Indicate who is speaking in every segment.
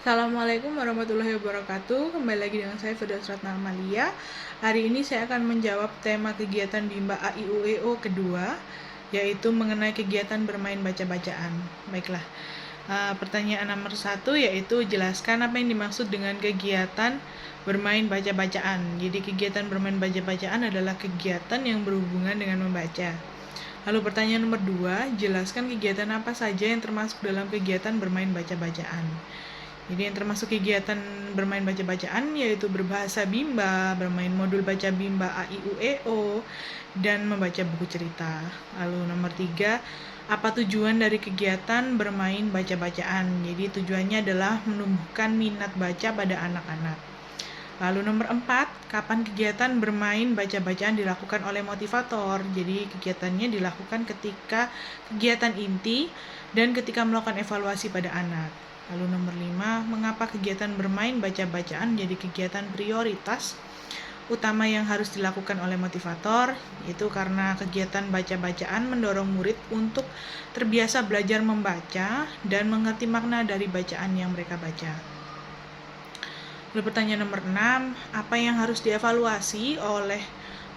Speaker 1: Assalamualaikum warahmatullahi wabarakatuh. Kembali lagi dengan saya Firdaus Ratna Amalia. Hari ini saya akan menjawab tema kegiatan Bimba A-I-U-E-O kedua, yaitu mengenai kegiatan bermain baca-bacaan. Baiklah, pertanyaan nomor 1 yaitu jelaskan apa yang dimaksud dengan kegiatan bermain baca-bacaan. Jadi kegiatan bermain baca-bacaan adalah kegiatan yang berhubungan dengan membaca. Lalu pertanyaan nomor 2, jelaskan kegiatan apa saja yang termasuk dalam kegiatan bermain baca-bacaan. Jadi yang termasuk kegiatan bermain baca-bacaan yaitu berbahasa Bimba, bermain modul baca Bimba A-I-U-E-O, dan membaca buku cerita. Lalu nomor 3, apa tujuan dari kegiatan bermain baca-bacaan? Jadi tujuannya adalah menumbuhkan minat baca pada anak-anak. Lalu nomor 4, kapan kegiatan bermain baca-bacaan dilakukan oleh motivator? Jadi kegiatannya dilakukan ketika kegiatan inti dan ketika melakukan evaluasi pada anak. Lalu nomor 5, mengapa kegiatan bermain baca-bacaan menjadi kegiatan prioritas utama yang harus dilakukan oleh motivator? Itu karena kegiatan baca-bacaan mendorong murid untuk terbiasa belajar membaca dan mengerti makna dari bacaan yang mereka baca. Lalu pertanyaan nomor 6, apa yang harus dievaluasi oleh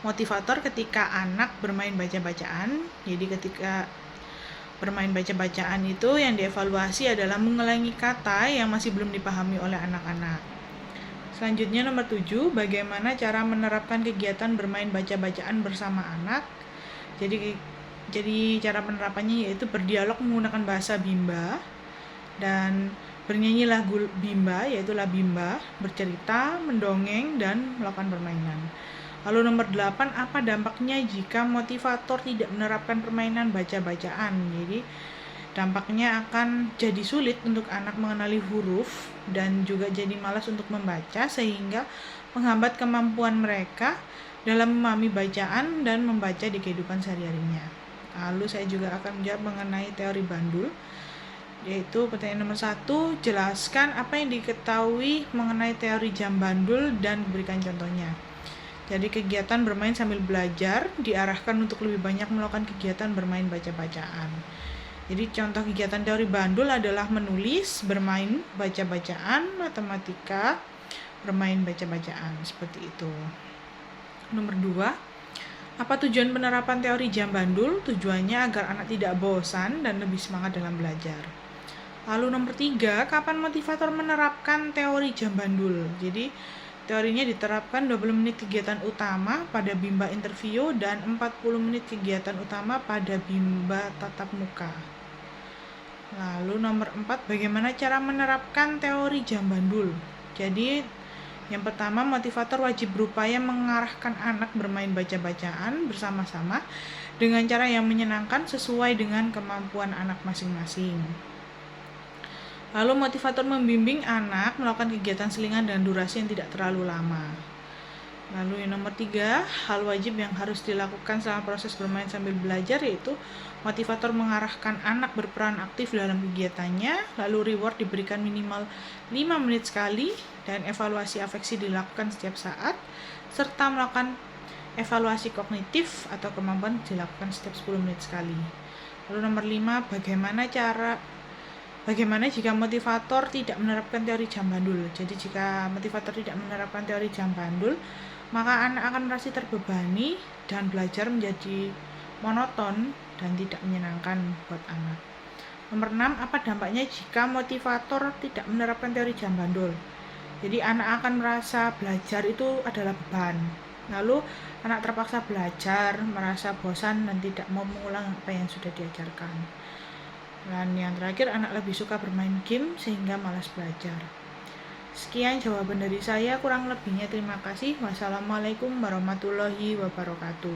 Speaker 1: motivator ketika anak bermain baca-bacaan? Jadi ketika bermain baca-bacaan itu yang dievaluasi adalah mengulangi kata yang masih belum dipahami oleh anak-anak. Selanjutnya nomor 7, bagaimana cara menerapkan kegiatan bermain baca-bacaan bersama anak? Jadi cara penerapannya yaitu berdialog menggunakan bahasa Bimba dan bernyanyi lagu Bimba, yaitu La Bimba, bercerita, mendongeng, dan melakukan permainan. Lalu nomor 8, apa dampaknya jika motivator tidak menerapkan permainan baca-bacaan? Jadi dampaknya akan jadi sulit untuk anak mengenali huruf dan juga jadi malas untuk membaca sehingga menghambat kemampuan mereka dalam memahami bacaan dan membaca di kehidupan sehari-harinya. Lalu saya juga akan menjawab mengenai teori bandul, yaitu pertanyaan nomor 1, jelaskan apa yang diketahui mengenai teori jam bandul dan berikan contohnya. Jadi kegiatan bermain sambil belajar diarahkan untuk lebih banyak melakukan kegiatan bermain baca-bacaan. Jadi contoh kegiatan teori bandul adalah menulis, bermain baca-bacaan, matematika, bermain baca-bacaan, seperti itu. Nomor 2, apa tujuan penerapan teori jam bandul? Tujuannya agar anak tidak bosan dan lebih semangat dalam belajar. Lalu nomor 3, kapan motivator menerapkan teori jam bandul? Jadi teorinya diterapkan 20 menit kegiatan utama pada Bimba interview dan 40 menit kegiatan utama pada Bimba tatap muka. Lalu nomor 4, bagaimana cara menerapkan teori jam bandul? Jadi yang pertama, motivator wajib berupaya mengarahkan anak bermain baca-bacaan bersama-sama dengan cara yang menyenangkan sesuai dengan kemampuan anak masing-masing. Lalu motivator membimbing anak melakukan kegiatan selingan dengan durasi yang tidak terlalu lama. Lalu yang nomor 3, hal wajib yang harus dilakukan selama proses bermain sambil belajar yaitu motivator mengarahkan anak berperan aktif dalam kegiatannya, lalu reward diberikan minimal 5 menit sekali, dan evaluasi afeksi dilakukan setiap saat, serta melakukan evaluasi kognitif atau kemampuan dilakukan setiap 10 menit sekali. Lalu nomor 5, bagaimana jika motivator tidak menerapkan teori jam bandul? Jadi jika motivator tidak menerapkan teori jam bandul, maka anak akan merasa terbebani dan belajar menjadi monoton dan tidak menyenangkan buat anak. Nomor 6, apa dampaknya jika motivator tidak menerapkan teori jam bandul? Jadi anak akan merasa belajar itu adalah beban. Lalu anak terpaksa belajar, merasa bosan dan tidak mau mengulang apa yang sudah diajarkan. Dan yang terakhir, anak lebih suka bermain game sehingga malas belajar. Sekian jawaban dari saya, kurang lebihnya terima kasih. Wassalamualaikum warahmatullahi wabarakatuh.